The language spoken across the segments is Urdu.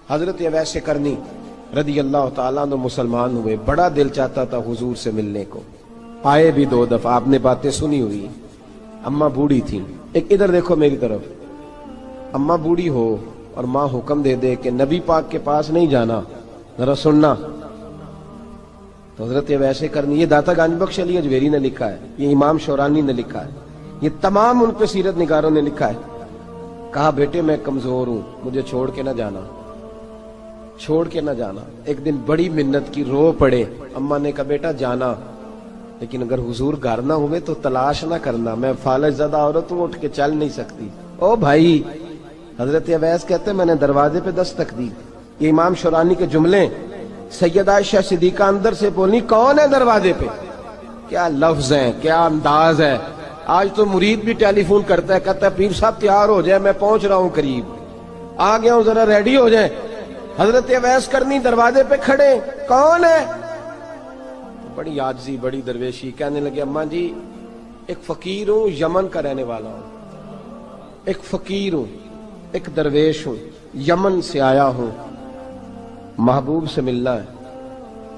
حضرت اویس کرنی رضی اللہ تعالیٰ عنہ مسلمان ہوئے، بڑا دل چاہتا تھا حضور سے ملنے کو، آئے بھی 2 دفعہ، آپ نے باتیں سنی ہوئی۔ اماں بوڑھی تھی، ایک ادھر دیکھو میری طرف، اماں بوڑھی ہو اور ماں حکم دے دے کہ نبی پاک کے پاس نہیں جانا، ذرا سننا، تو حضرت اویس کرنی، یہ داتا گنج بخش علی اجویری نے لکھا ہے، یہ امام شورانی نے لکھا ہے، یہ تمام ان پہ سیرت نگاروں نے لکھا ہے، کہا بیٹے میں کمزور ہوں، مجھے چھوڑ کے نہ جانا، چھوڑ کے نہ جانا۔ ایک دن بڑی منت کی، رو پڑے، اماں نے کہا بیٹا جانا، لیکن اگر حضور گھر نہ ہوئے تو تلاش نہ کرنا، میں فالج زدہ عورت ہوں، اٹھ کے چل نہیں سکتی۔ او بھائی، حضرت اویس کہتے میں نے دروازے پہ دستک دی، یہ امام شورانی کے جملے، سیدہ عائشہ صدیقہ اندر سے بولی کون ہے دروازے پہ؟ کیا لفظ ہیں، کیا انداز ہے۔ آج تو مرید بھی ٹیلی فون کرتا ہے، کہتا ہے پیر صاحب تیار ہو جائے، میں پہنچ رہا ہوں، قریب آ گیا ہوں، ذرا ریڈی ہو جائیں۔ حضرت اویس کرنی دروازے پہ کھڑے، کون ہے؟ بڑی عاجزی، بڑی درویشی، کہنے لگے اماں جی ایک فقیر ہوں، یمن کا رہنے والا ہوں، ایک فقیر ہوں، ایک درویش ہوں، یمن سے آیا ہوں، محبوب سے ملنا ہے۔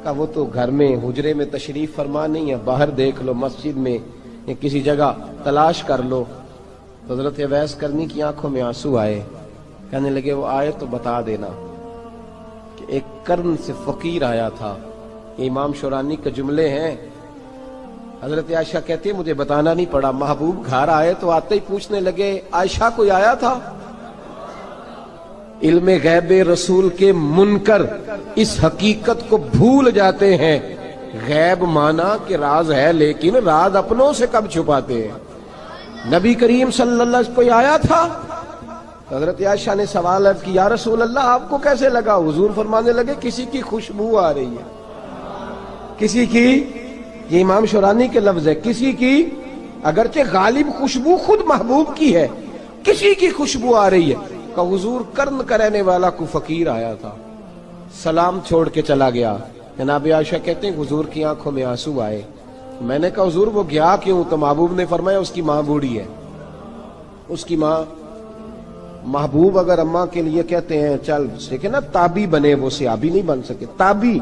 کہا وہ تو گھر میں حجرے میں تشریف فرما نہیں ہے، باہر دیکھ لو، مسجد میں یا کسی جگہ تلاش کر لو۔ حضرت اویس کرنی کی آنکھوں میں آنسو آئے، کہنے لگے وہ آئے تو بتا دینا کہ ایک قرن سے فقیر آیا تھا۔ یہ امام شورانی کے جملے ہیں۔ حضرت عائشہ کہتی ہے مجھے بتانا نہیں پڑا، محبوب گھر آئے تو آتے ہی پوچھنے لگے عائشہ کوئی آیا تھا؟ علم غیب رسول کے منکر اس حقیقت کو بھول جاتے ہیں، غیب مانا کہ راز ہے، لیکن راز اپنوں سے کب چھپاتے ہیں۔ نبی کریم صلی اللہ علیہ وسلم کوئی آیا تھا؟ حضرت عائشہ نے سوال عرض کی یا رسول اللہ آپ کو کیسے لگا؟ حضور فرمانے لگے کسی کی خوشبو آ رہی ہے، کسی کی، یہ امام شورانی کے لفظ ہے، کسی کی، اگرچہ غالب خوشبو خود محبوب کی ہے، کسی کی خوشبو آ رہی ہے۔ کہ حضور قرن کا رہنے والا کو فقیر آیا تھا، سلام چھوڑ کے چلا گیا۔ جناب عائشہ کہتے ہیں حضور کی آنکھوں میں آنسو آئے۔ میں نے کہا حضور وہ گیا کیوں؟ تو محبوب نے فرمایا اس کی ماں بوڑھی ہے، اس کی ماں۔ محبوب اگر اماں کے لیے کہتے ہیں چل دیکھیں نا تابی بنے، وہ صحابی نہیں بن سکے، تابی،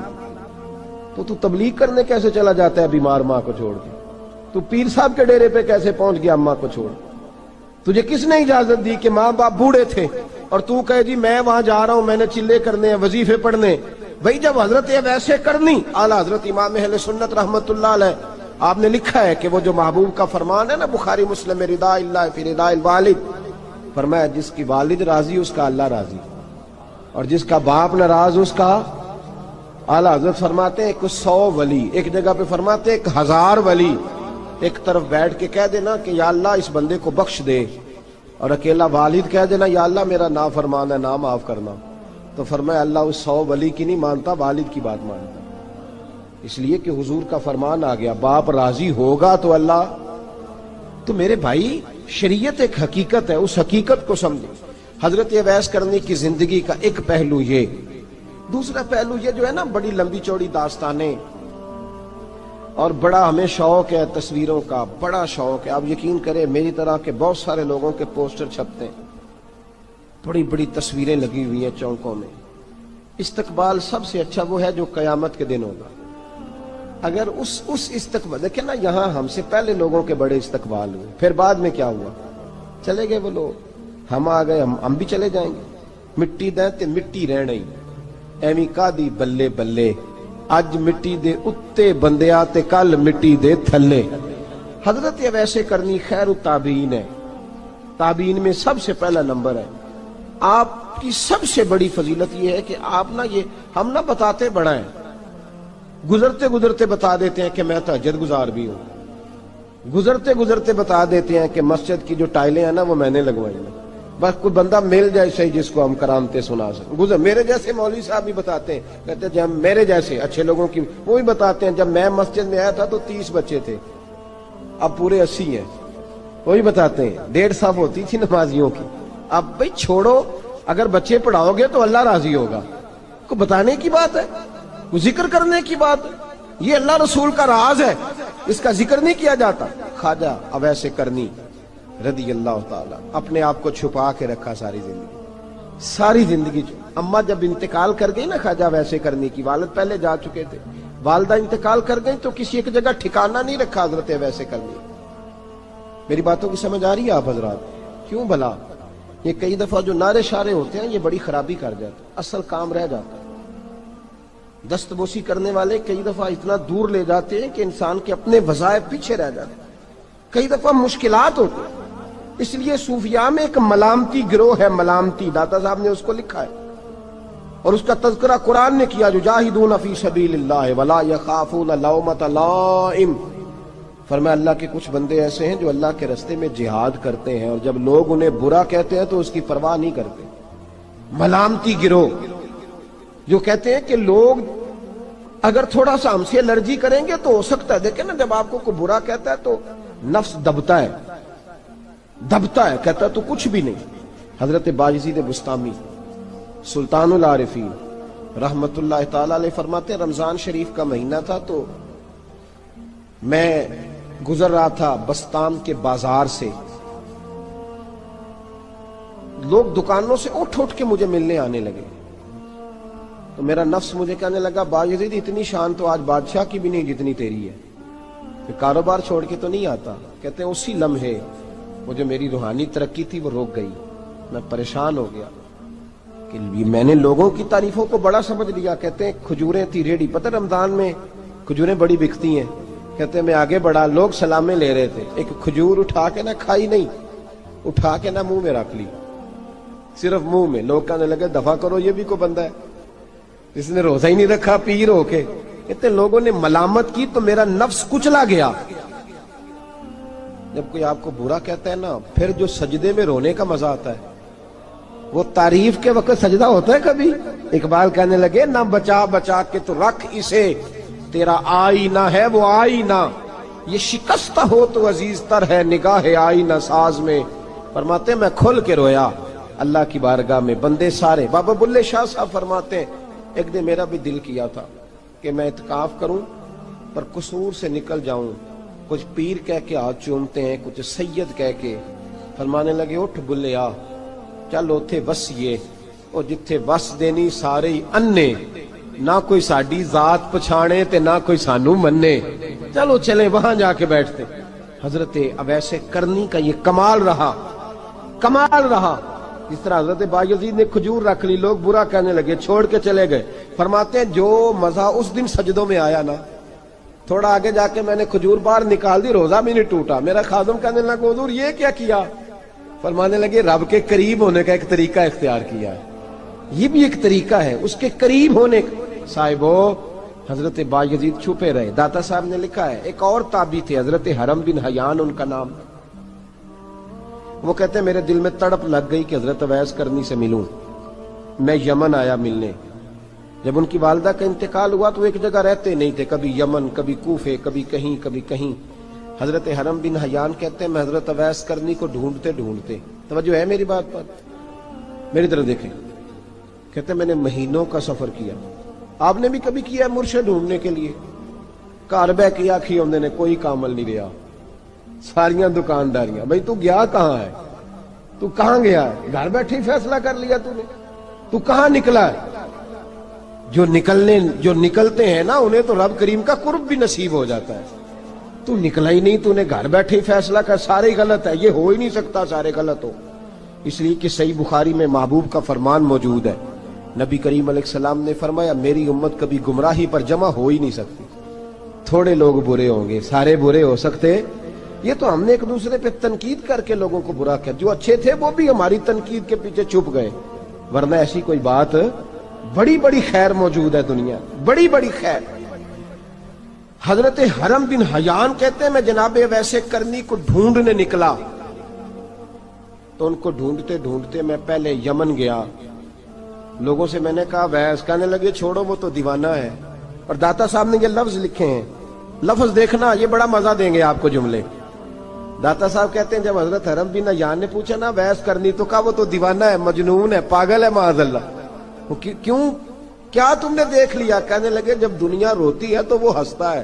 تو تبلیغ کرنے کیسے چلا جاتا ہے بیمار ماں کو چھوڑ کے؟ تو پیر صاحب کے ڈیرے پہ کیسے پہنچ گیا اماں کو چھوڑ؟ تجھے کس نے اجازت دی کہ ماں باپ بوڑھے تھے اور تو کہے جی میں وہاں جا رہا ہوں، میں نے چلے کرنے ہیں، وظیفے پڑھنے؟ بھئی جب حضرت اویس کرنی اعلیٰ حضرت امام اہل سنت رحمت اللہ علیہ، آپ نے لکھا ہے کہ وہ جو محبوب کا فرمان ہے نا بخاری مسلم میں، رضا اللہ فی رضا الوالد، فرمایا جس کی والد راضی اس کا اللہ راضی، اور جس کا باپ ناراض اس کا، اعلیٰ حضرت فرماتے ہیں 100 ولی، ایک جگہ پہ فرماتے ہیں 1000 ولی ایک طرف بیٹھ کے کہہ دینا کہ یا اللہ اس بندے کو بخش دے، اور اکیلا والد کہہ دینا یا اللہ میرا نافرمان ہے، نہ معاف کرنا، تو فرمایا اللہ اس 100 ولی کی نہیں مانتا، والد کی بات مانتا، اس لیے کہ حضور کا فرمان آ گیا باپ راضی ہوگا تو اللہ۔ تو میرے بھائی شریعت ایک حقیقت ہے، اس حقیقت کو سمجھیں۔ حضرت اویس کرنی کی زندگی کا ایک پہلو یہ، دوسرا پہلو یہ جو ہے نا بڑی لمبی چوڑی داستانیں، اور بڑا ہمیں شوق ہے تصویروں کا، بڑا شوق ہے۔ آپ یقین کریں میری طرح کے بہت سارے لوگوں کے پوسٹر چھپتے ہیں، بڑی بڑی تصویریں لگی ہوئی ہیں چوکوں میں۔ استقبال سب سے اچھا وہ ہے جو قیامت کے دن ہوگا۔ اگر اس استقبال دیکھیں نا، یہاں ہم سے پہلے لوگوں کے بڑے استقبال ہوئے، پھر بعد میں کیا ہوا؟ چلے گئے وہ لوگ، ہم آ گئے، ہم بھی چلے جائیں گے۔ مٹی دیں تے مٹی رہنا ہی، ایویں کا دی بلے بلے، اج مٹی دے اتے بندیا تے کل مٹی دے تھلے۔ حضرت اویس کرنی خیر التابعین ہے، تابعین میں سب سے پہلا نمبر ہے۔ آپ کی سب سے بڑی فضیلت یہ ہے کہ آپ نا، یہ ہم نہ بتاتے بڑا ہیں، گزرتے گزرتے بتا دیتے ہیں کہ میں تہجد گزار بھی ہوں، گزرتے گزرتے بتا دیتے ہیں کہ مسجد کی جو ٹائلیں ہیں نا وہ میں نے لگوائی ہیں، بس کوئی بندہ مل جائے صحیح جس کو ہم کرامتیں سنا سکیں۔ میرے جیسے مولوی صاحب بھی بتاتے ہیں، کہتے ہیں جب میرے جیسے اچھے لوگوں کی، وہ بھی بتاتے ہیں جب میں مسجد میں آیا تھا تو 30 بچے تھے، اب پورے 80 ہیں، وہی بتاتے ہیں 150 صف ہوتی تھی نمازیوں کی، اب بھئی چھوڑو، اگر بچے پڑھاؤ گے تو اللہ راضی ہوگا، کو بتانے کی بات ہے، وہ ذکر کرنے کی بات ہے، یہ اللہ رسول کا راز ہے، اس کا ذکر نہیں کیا جاتا۔ خواجہ اویس کرنی رضی اللہ تعالیٰ اپنے آپ کو چھپا کے رکھا ساری زندگی، ساری زندگی اماں جب انتقال کر گئی نا خواجہ ویسے کرنی کی، والد پہلے جا چکے تھے، والدہ انتقال کر گئی تو کسی ایک جگہ ٹھکانہ نہیں رکھا حضرت ویسے کرنی۔ میری باتوں کی سمجھ آ رہی ہے آپ حضرات؟ کیوں بھلا یہ کئی دفعہ جو نعرے شارے ہوتے ہیں یہ بڑی خرابی کر جاتے ہیں، اصل کام رہ جاتا ہے۔ دست بوسی کرنے والے کئی دفعہ اتنا دور لے جاتے ہیں کہ انسان کے اپنے وظائف پیچھے رہ جاتے ہیں، کئی دفعہ مشکلات ہوتی ہیں۔ اس لیے صوفیاء میں ایک ملامتی گروہ ہے، ملامتی، داتا صاحب نے اس کو لکھا ہے اور اس کا تذکرہ قرآن نے کیا، یجاہدون فی سبیل اللہ ولا یخافون لومۃ لائم۔ فرمایا اللہ کے کچھ بندے ایسے ہیں جو اللہ کے راستے میں جہاد کرتے ہیں اور جب لوگ انہیں برا کہتے ہیں تو اس کی پرواہ نہیں کرتے۔ ملامتی گروہ جو کہتے ہیں کہ لوگ اگر تھوڑا سا ہم سے الرجی کریں گے تو ہو سکتا ہے، دیکھیں نا جب آپ کو کوئی برا کہتا ہے تو نفس دبتا ہے، کہتا ہے تو کچھ بھی نہیں۔ حضرت بایزید بسطامی سلطان العارفین رحمت اللہ تعالی علیہ فرماتے ہیں رمضان شریف کا مہینہ تھا تو میں گزر رہا تھا بستام کے بازار سے، لوگ دکانوں سے اٹھ اٹھ کے مجھے ملنے آنے لگے تو میرا نفس مجھے کہنے لگا بایزید اتنی شان تو آج بادشاہ کی بھی نہیں جتنی تیری ہے، کہ کاروبار چھوڑ کے تو نہیں آتا۔ کہتے ہیں اسی لمحے وہ جو میری روحانی ترقی تھی وہ روک گئی، میں پریشان ہو گیا کہ میں نے لوگوں کی تعریفوں کو بڑا سمجھ لیا۔ کہتے ہیں کھجوریں تھی ریڈی، پتہ رمضان میں کھجوریں بڑی بکتی ہیں، کہتے ہیں میں آگے بڑھا، لوگ سلامیں لے رہے تھے، ایک کھجور اٹھا کے نہ کھائی نہیں، اٹھا کے نہ منہ میں رکھ لی، صرف منہ میں۔ لوگ کہنے لگے دفع کرو یہ بھی کوئی بندہ ہے اس نے روزہ ہی نہیں رکھا پیر ہو کے۔ کہتے لوگوں نے ملامت کی تو میرا نفس کچلا گیا۔ جب کوئی آپ کو برا کہتا ہے نا، پھر جو سجدے میں رونے کا مزہ آتا ہے وہ تعریف کے وقت سجدہ ہوتا ہے کبھی؟ اقبال کہنے لگے نہ بچا بچا کے تو رکھ اسے، تیرا آئینہ ہے وہ آئینہ، یہ شکستہ ہو تو عزیز تر ہے نگاہ آئینہ ساز میں۔ فرماتے میں کھل کے رویا اللہ کی بارگاہ میں، بندے سارے۔ بابا بلے شاہ صاحب فرماتے ہیں ایک دن میرا بھی دل کیا تھا کہ میں اعتکاف کروں پر قصور سے نکل جاؤں، کچھ پیر کہہ کے ہاتھ چومتے ہیں، کچھ سید کہہ کے۔ فرمانے لگے اٹھ بلیا چل اوتھے وسیے، اور جتھے وس دینی سارے ہی انے، نہ کوئی ساڈی ذات پچھانے تے نہ کوئی سانو منے، چلو چلے وہاں جا کے بیٹھتے۔ حضرت اویسے کرنی کا یہ کمال رہا، جس طرح حضرت بایزید نے کھجور رکھ لی، لوگ برا کہنے لگے، چھوڑ کے چلے گئے۔ فرماتے ہیں جو مزہ اس دن سجدوں میں آیا نا، تھوڑا آگے جا کے میں نے کھجور باہر نکال دی، روزہ بھی نہیں ٹوٹا۔ میرا خادم کہنے لگا حضور یہ کیا کیا؟ فرمانے لگے رب کے قریب ہونے کا ایک طریقہ اختیار کیا ہے، یہ بھی ایک طریقہ ہے اس کے قریب ہونے کا۔ صاحبو حضرت بایزید چھپے رہے۔ داتا صاحب نے لکھا ہے ایک اور تابعی تھے حضرت حرم بن حیان ان کا نام، وہ کہتے ہیں میرے دل میں تڑپ لگ گئی کہ حضرت اویس کرنی سے ملوں۔ میں یمن آیا ملنے، جب ان کی والدہ کا انتقال ہوا تو ایک جگہ رہتے نہیں تھے، کبھی یمن، کبھی کوفے، کبھی کہیں۔ حضرت حرم بن حیان کہتے ہیں میں حضرت اویس کرنی کو ڈھونڈتے، توجہ ہے میری بات پر، میری طرف دیکھیں، کہتے ہیں میں نے مہینوں کا سفر کیا، آپ نے بھی کبھی کیا مرشد ڈھونڈنے کے لیے؟ گھر بہ کے آکھی ہوں نے کوئی کامل نہیں رہا، ساریاں دکانداریاں، بھئی تو گیا کہاں ہے؟ تو کہاں گیا ہے؟ گھر بیٹھے ہی فیصلہ کر لیا تو نے، تو کہاں نکلا ہے؟ جو نکلتے ہیں نا انہیں تو رب کریم کا قرب بھی نصیب ہو جاتا ہے۔ تو نکلا ہی نہیں، تو نے گھر بیٹھے ہی فیصلہ کر، سارے غلط ہے، یہ ہو ہی نہیں سکتا سارے غلط ہو۔ اس لیے کہ صحیح بخاری میں محبوب کا فرمان موجود ہے، نبی کریم علیہ السلام نے فرمایا میری امت کبھی گمراہی پر جمع ہو ہی نہیں سکتی، تھوڑے لوگ برے ہوں گے، سارے برے ہو سکتے؟ یہ تو ہم نے ایک دوسرے پہ تنقید کر کے لوگوں کو برا کیا، جو اچھے تھے وہ بھی ہماری تنقید کے پیچھے چھپ گئے، ورنہ ایسی کوئی بات، بڑی بڑی خیر موجود ہے دنیا، بڑی بڑی خیر۔ حضرت حرم بن حیان کہتے ہیں میں جناب ویسے کرنی کو ڈھونڈنے نکلا، تو ان کو ڈھونڈتے میں پہلے یمن گیا، لوگوں سے میں نے کہا ویس، کہنے لگے چھوڑو وہ تو دیوانہ ہے۔ اور داتا صاحب نے یہ لفظ لکھے ہیں، لفظ دیکھنا یہ بڑا مزہ دیں گے آپ کو جملے۔ داتا صاحب کہتے ہیں جب حضرت حرم بن حیان نے پوچھا نا ویس کرنی، تو کہا وہ تو دیوانہ ہے، مجنون ہے، پاگل ہے معاذ اللہ۔ کیوں، کیا تم نے دیکھ لیا؟ کہنے لگے جب دنیا روتی ہے تو وہ ہنستا ہے،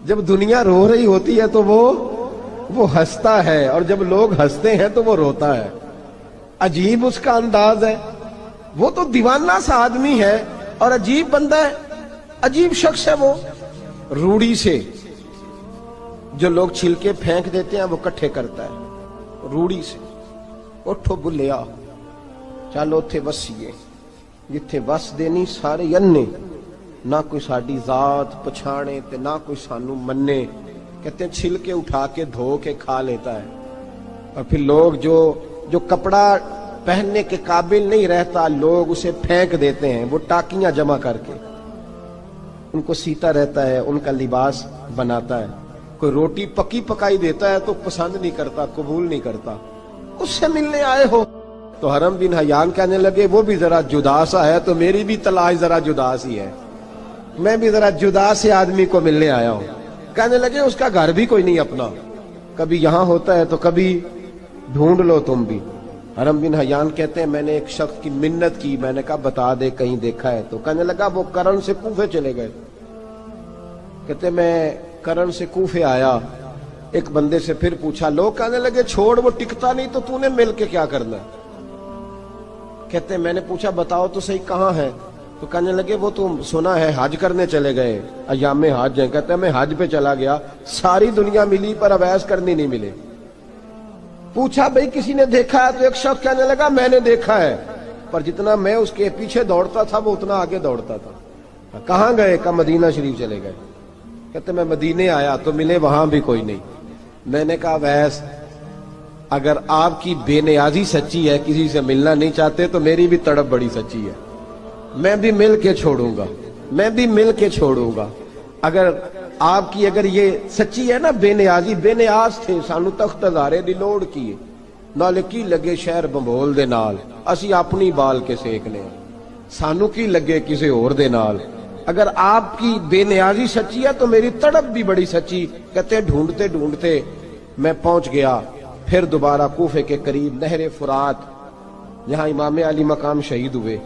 جب دنیا رو رہی ہوتی ہے تو وہ ہنستا ہے، اور جب لوگ ہنستے ہیں تو وہ روتا ہے۔ عجیب اس کا انداز ہے، وہ تو دیوانہ سا آدمی ہے اور عجیب بندہ ہے، عجیب شخص ہے وہ. روڑی سے جو لوگ چھلکے پھینک دیتے ہیں وہ کٹھے کرتا ہے روڑی سے. اٹھو بلیا چلو اتھے وسیے جتھے وس دینی سارے انے، نہ کوئی ساڈی ذات پچھانے تے نہ کوئی سانو منے. کہتے ہیں چھلکے اٹھا کے دھو کے کھا لیتا ہے. اور پھر لوگ جو کپڑا پہننے کے قابل نہیں رہتا لوگ اسے پھینک دیتے ہیں، وہ ٹاکیاں جمع کر کے ان کو سیتا رہتا ہے، ان کا لباس بناتا ہے. کوئی روٹی پکی پکائی دیتا ہے تو پسند نہیں کرتا، قبول نہیں کرتا. اس سے ملنے آئے ہو. تو حرم بن حیان کہنے لگے وہ بھی ذرا جدا سا ہے تو میری بھی تلاش ذرا جدا سی ہے، میں بھی ذرا جدا سے آدمی کو ملنے آیا ہوں. کہنے لگے اس کا گھر بھی کوئی نہیں اپنا، کبھی یہاں ہوتا ہے تو کبھی ڈھونڈ لو تم بھی. حرم بن حیان کہتے ہیں میں نے ایک شخص کی منت کی، میں نے کہا بتا دے کہیں دیکھا ہے. تو کہنے لگا وہ کرن سے کوفے چلے گئے. کہتے میں کرن سے کوفے آیا، ایک بندے سے پھر پوچھا، لوگ کہنے لگے چھوڑ وہ ٹکتا نہیں تو نے مل کے کیا کرنا ہے. کہتے میں نے پوچھا بتاؤ تو صحیح کہاں ہے. تو کہنے لگے وہ تو سنا ہے حج کرنے چلے گئے، ایام حج ہیں. کہتے ہیں میں حج پہ چلا گیا، ساری دنیا ملی پر اویس کرنی نہیں ملے. پوچھا بھئی کسی نے دیکھا ہے؟ تو ایک شخص کہنے لگا میں نے دیکھا ہے، پر جتنا میں اس کے پیچھے دوڑتا تھا وہ اتنا آگے دوڑتا تھا. کہاں گئے؟ کہ مدینہ شریف چلے گئے. کہتے میں مدینے آیا تو ملے وہاں بھی کوئی نہیں. میں نے کہا ویس اگر آپ کی بے نیازی سچی ہے، کسی سے ملنا نہیں چاہتے، تو میری بھی تڑپ بڑی سچی ہے، میں بھی مل کے چھوڑوں گا، میں بھی مل کے چھوڑوں گا. اگر آپ کی اگر یہ سچی ہے نا بے نیازی، بے نیاز تھے سانو تخت ہزارے دی لوڑ کی نال کی لگے شہر بمبول دے نال، اسی اپنی بال کے سیکنے سانو کی لگے کسی اور دے نال. اگر آپ کی بے نیازی سچی ہے تو میری تڑپ بھی بڑی سچی. کہتے ڈھونڈتے ڈھونڈتے میں پہنچ گیا پھر دوبارہ کوفے کے قریب نہر فرات جہاں امام علی مقام شہید ہوئے.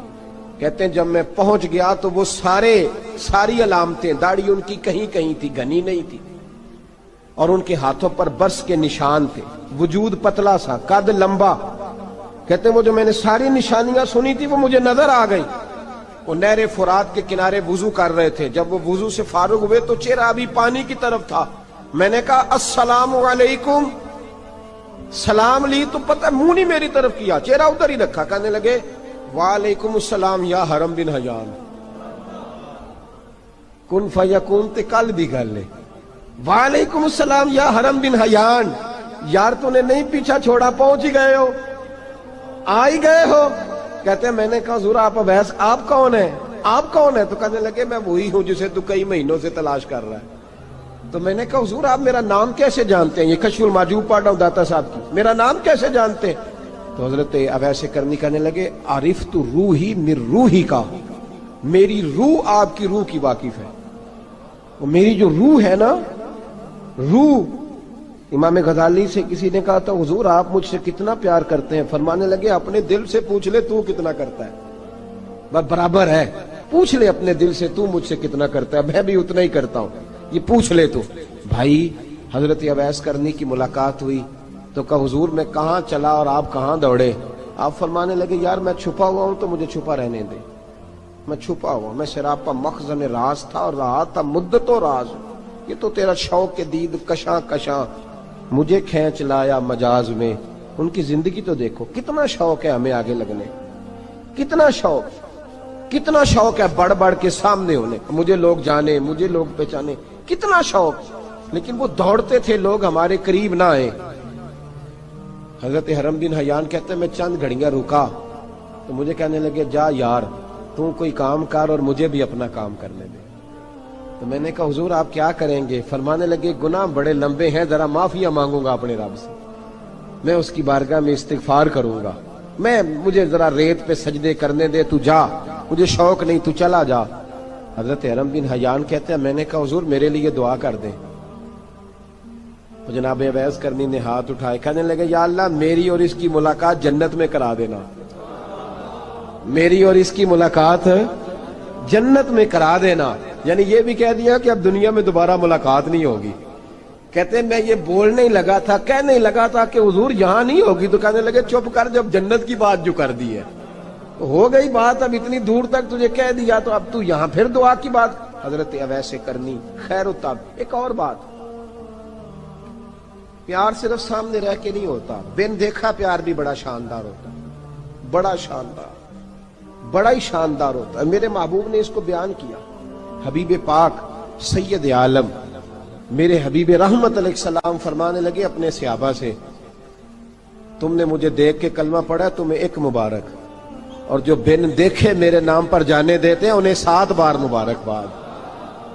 کہتے ہیں جب میں پہنچ گیا تو وہ ساری علامتیں، داڑھی ان کی کہیں کہیں تھی، گھنی نہیں تھی، اور ان کے ہاتھوں پر برس کے نشان تھے، وجود پتلا سا، قد لمبا. کہتے ہیں وہ جو میں نے ساری نشانیاں سنی تھی وہ مجھے نظر آ گئی. وہ نہر فرات کے کنارے وضو کر رہے تھے. جب وہ وضو سے فارغ ہوئے تو چہرہ ابھی پانی کی طرف تھا. میں نے کہا السلام علیکم، سلام لی تو پتہ منہ نہیں میری طرف کیا، چہرہ ادھر ہی رکھا. کہنے لگے وعلیکم السلام یا حرم بن حیان. کن فیکون تے کل بھی گل لے. وعلیکم السلام یا حرم بن حیان. یار تو نے نہیں پیچھا چھوڑا، پہنچ ہی گئے ہو، آ ہی گئے ہو. کہتے ہیں میں نے کہا حضور آپ ویس آپ کون ہیں، آپ کون ہیں؟ تو کہنے لگے میں وہی ہوں جسے تو کئی مہینوں سے تلاش کر رہا ہے. تو میں نے کہا حضور آپ میرا نام کیسے جانتے ہیں؟ یہ کشف المحجوب پڑھ رہا ہوں داتا صاحب کی، میرا نام کیسے جانتے ہیں؟ تو حضرت اویس کرنی کہنے لگے عرفت روحی من روحی کا، میری روح آپ کی روح کی واقف ہے. وہ میری جو روح ہے نا، روح. امام غزالی سے کسی نے کہا تھا حضور آپ مجھ سے کتنا پیار کرتے ہیں؟ فرمانے لگے اپنے دل سے پوچھ لے تو کتنا کرتا ہے، بس برابر ہے. پوچھ لے اپنے دل سے تو مجھ سے کتنا کرتا ہے، میں بھی اتنا ہی کرتا ہوں، یہ پوچھ لے تو. بھائی حضرت اویس کرنی کی ملاقات ہوئی تو کہا حضور میں کہاں چلا اور آپ کہاں دوڑے؟ آپ فرمانے لگے یار میں چھپا ہوا ہوں تو مجھے چھپا رہنے دے، میں چھپا ہوا، میں سراپا مخزن راز تھا اور رہا تھا مدت و راز. یہ تو تیرا شوق کے دید کشاں کشاں مجھے کھینچ لایا مجاز میں. ان کی زندگی تو دیکھو، کتنا شوق ہے ہمیں آگے لگنے، کتنا شوق ہے بڑھ بڑھ کے سامنے ہونے، مجھے لوگ جانے، مجھے لوگ پہچانے، کتنا شوق. لیکن وہ دوڑتے تھے لوگ ہمارے قریب نہ آئے. حضرت حرم بن حیان کہتے ہیں میں چند گھڑیاں رکا تو مجھے کہنے لگے جا یار تو کوئی کام کر اور مجھے بھی اپنا کام کرنے دے. تو میں نے کہا حضور آپ کیا کریں گے؟ فرمانے لگے گناہ بڑے لمبے ہیں، ذرا معافیاں مانگوں گا اپنے رب سے، میں اس کی بارگاہ میں استغفار کروں گا، مجھے ذرا ریت پہ سجدے کرنے دے، تو جا، مجھے شوق نہیں، تو چلا جا. حضرت حرم بن حیان کہتے ہیں میں نے کہا حضور میرے لیے دعا کر دیں. جناب اویس کرنی نے ہاتھ اٹھائے، کہنے لگے یا اللہ میری اور اس کی ملاقات جنت میں کرا دینا، میری اور اس کی ملاقات جنت میں کرا دینا. یعنی یہ بھی کہہ دیا کہ اب دنیا میں دوبارہ ملاقات نہیں ہوگی. کہتے ہیں میں یہ بولنے ہی لگا تھا، کہنے ہی لگا تھا کہ حضور یہاں نہیں ہوگی، تو کہنے لگے چپ کر، جب جنت کی بات جو کر دی ہے ہو گئی بات، اب اتنی دور تک تجھے کہہ دیا تو اب تو یہاں پھر دعا کی بات حضرت اویس کرنی. خیر تب ایک اور بات، پیار صرف سامنے رہ کے نہیں ہوتا، بن دیکھا پیار بھی بڑا شاندار ہوتا، بڑا شاندار، بڑا ہی شاندار ہوتا ہے. میرے محبوب نے اس کو بیان کیا. حبیب پاک سید عالم میرے حبیب رحمت علیہ السلام فرمانے لگے اپنے صحابہ سے، تم نے مجھے دیکھ کے کلمہ پڑھا، تمہیں ایک مبارک، اور جو بن دیکھے میرے نام پر جانے دیتے ہیں انہیں 7 بار مبارکباد.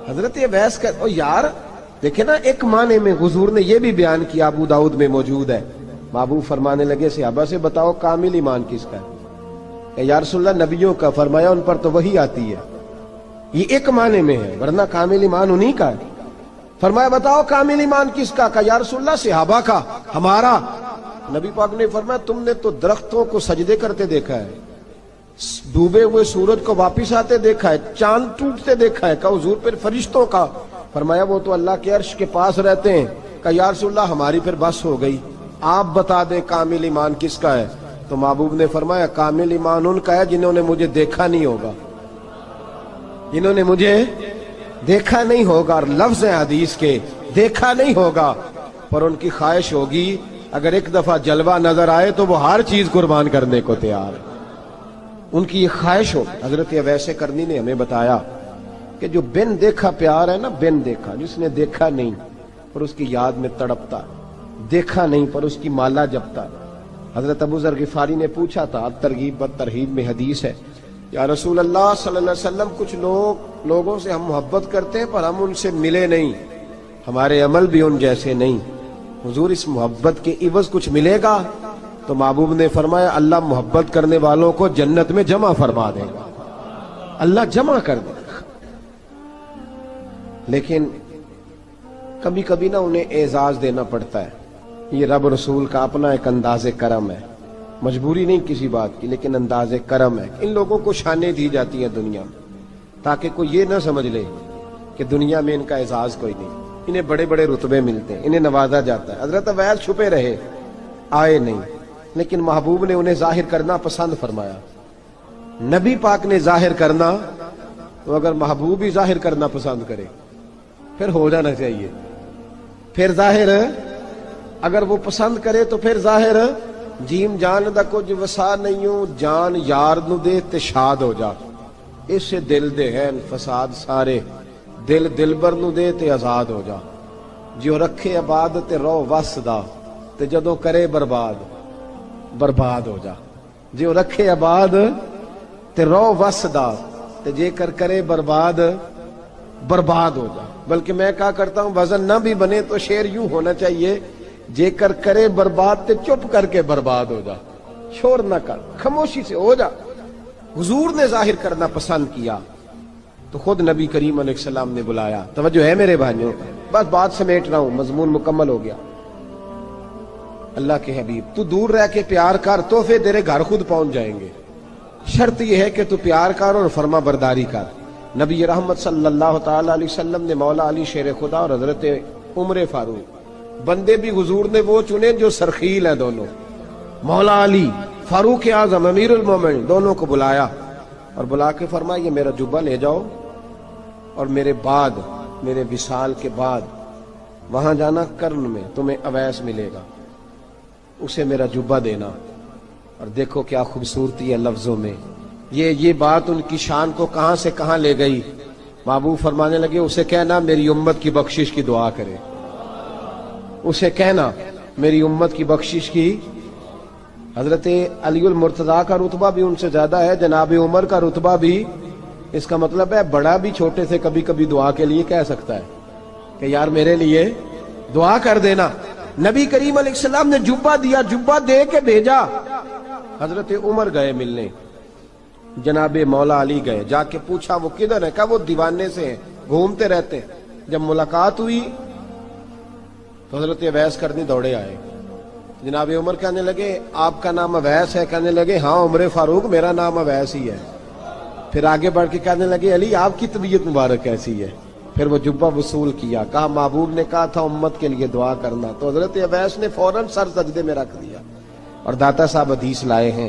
حضرت اویس کا یار دیکھیں نا، ایک معنی میں حضور نے یہ بھی بیان کیا، ابو داؤد میں موجود ہے. محبوب فرمانے لگے صحابہ سے، بتاؤ کامل ایمان کس کا ہے؟ کہ یا رسول اللہ نبیوں کا. فرمایا ان پر تو وہی آتی ہے. یہ ایک معنی میں ہے، ورنہ کامل ایمان انہی کا ہے. فرمایا بتاؤ کامل ایمان کس کا؟ کہ یا رسول اللہ صحابہ کا، ہمارا. نبی پاک نے فرمایا تم نے تو درختوں کو سجدے کرتے دیکھا ہے، ڈوبے ہوئے سورج کو واپس آتے دیکھا ہے، چاند ٹوٹتے دیکھا ہے. کہ حضور پھر فرشتوں کا؟ فرمایا وہ تو اللہ کے عرش کے پاس رہتے ہیں. کہ یا رسول اللہ ہماری پھر بس ہو گئی، آپ بتا دیں کامل ایمان کس کا ہے. تو محبوب نے فرمایا کامل ایمان ان کا ہے جنہوں نے مجھے دیکھا نہیں ہوگا، جنہوں نے مجھے دیکھا نہیں ہوگا. اور لفظ ہیں حدیث کے، دیکھا نہیں ہوگا پر ان کی خواہش ہوگی اگر ایک دفعہ جلوہ نظر آئے تو وہ ہر چیز قربان کرنے کو تیار ہے. ان کی یہ خواہش ہو. حضرت اویس کرنی نے ہمیں بتایا کہ جو بن دیکھا پیار ہے نا، بن دیکھا، جس نے دیکھا نہیں پر اس کی یاد میں تڑپتا، دیکھا نہیں پر اس کی مالا جپتا. حضرت ابو ذر غفاری نے پوچھا تھا، ترغیب و ترہیب میں حدیث ہے، یا رسول اللہ صلی اللہ علیہ وسلم کچھ لوگوں سے ہم محبت کرتے ہیں پر ہم ان سے ملے نہیں، ہمارے عمل بھی ان جیسے نہیں، حضور اس محبت کے عوض کچھ ملے گا؟ تو محبوب نے فرمایا اللہ محبت کرنے والوں کو جنت میں جمع فرما دے گا، اللہ جمع کر دے گا. لیکن کبھی کبھی نا انہیں اعزاز دینا پڑتا ہے. یہ رب رسول کا اپنا ایک انداز کرم ہے، مجبوری نہیں کسی بات کی، لیکن انداز کرم ہے. ان لوگوں کو شانیں دی جاتی ہیں دنیا میں تاکہ کوئی یہ نہ سمجھ لے کہ دنیا میں ان کا اعزاز کوئی نہیں. انہیں بڑے بڑے رتبے ملتے ہیں، انہیں نوازا جاتا ہے. حضرت اویس چھپے رہے، آئے نہیں، لیکن محبوب نے انہیں ظاہر کرنا پسند فرمایا. نبی پاک نے ظاہر کرنا، تو اگر محبوب ہی ظاہر کرنا پسند کرے پھر ہو جانا چاہیے. پھر ظاہر اگر وہ پسند کرے تو پھر ظاہر جیم جان دا کچھ وسا نہیں ہوں، جان یار نو دے تے شاد ہو جا، اس سے دل دے ہیں فساد سارے، دل دلبر نو دے تے آزاد ہو جا. جو رکھے آباد تے رو وس دا تے جدوں کرے برباد برباد ہو جا. جو رکھے آباد تے رو وس دا تے جے کر کرے برباد برباد ہو جا. بلکہ میں کہا کرتا ہوں وزن نہ بھی بنے تو شعر یوں ہونا چاہیے، جے کر کرے برباد تے چپ کر کے برباد ہو جا، شور نہ کر، خاموشی سے ہو جا. حضور نے ظاہر کرنا پسند کیا تو خود نبی کریم علیہ السلام نے بلایا. توجہ ہے میرے بھائیوں، بس بات سمیٹ رہا ہوں، مضمون مکمل ہو گیا. اللہ کے حبیب تو دور رہ کے پیار کر، تحفے تیرے گھر خود پہنچ جائیں گے. شرط یہ ہے کہ تو پیار کر اور فرما برداری کر. نبی رحمت صلی اللہ تعالی علیہ وسلم نے مولا علی شیر خدا اور حضرت عمر فاروق، بندے بھی حضور نے وہ چنے جو سرخیل ہیں دونوں، مولا علی فاروق اعظم امیر المومنین، دونوں کو بلایا اور بلا کے فرمایا یہ میرا جبہ لے جاؤ اور میرے بعد، میرے وصال کے بعد وہاں جانا کرن میں تمہیں اویس ملے گا، اسے میرا جبہ دینا. اور دیکھو کیا خوبصورتی ہے لفظوں میں. یہ بات ان کی شان کو کہاں سے کہاں لے گئی. محبوب فرمانے لگے اسے کہنا میری امت کی بخشش کی دعا کرے، اسے کہنا میری امت کی بخشش کی. حضرت علی المرتضیٰ کا رتبہ بھی ان سے زیادہ ہے، جناب عمر کا رتبہ بھی. اس کا مطلب ہے بڑا بھی چھوٹے سے کبھی کبھی دعا کے لیے کہہ سکتا ہے کہ یار میرے لیے دعا کر دینا. نبی کریم علیہ السلام نے جبہ دیا، جبہ دے کے بھیجا. حضرت عمر گئے ملنے، جناب مولا علی گئے، جا کے پوچھا وہ کدھر ہے؟ کہا وہ دیوانے سے ہیں، گھومتے رہتے ہیں. جب ملاقات ہوئی تو حضرت اویس کرنی دوڑے آئے. جناب عمر کہنے لگے آپ کا نام اویس ہے؟ کہنے لگے ہاں عمر فاروق میرا نام اویس ہی ہے. پھر آگے بڑھ کے کہنے لگے علی آپ کی طبیعت مبارک کیسی ہے؟ پھر وہ جبہ وصول کیا. کہا محبوب نے کہا تھا امت کے لیے دعا کرنا. تو حضرت اویس نے فوراً سر سجدے میں رکھ دیا. اور داتا صاحب حدیث لائے ہیں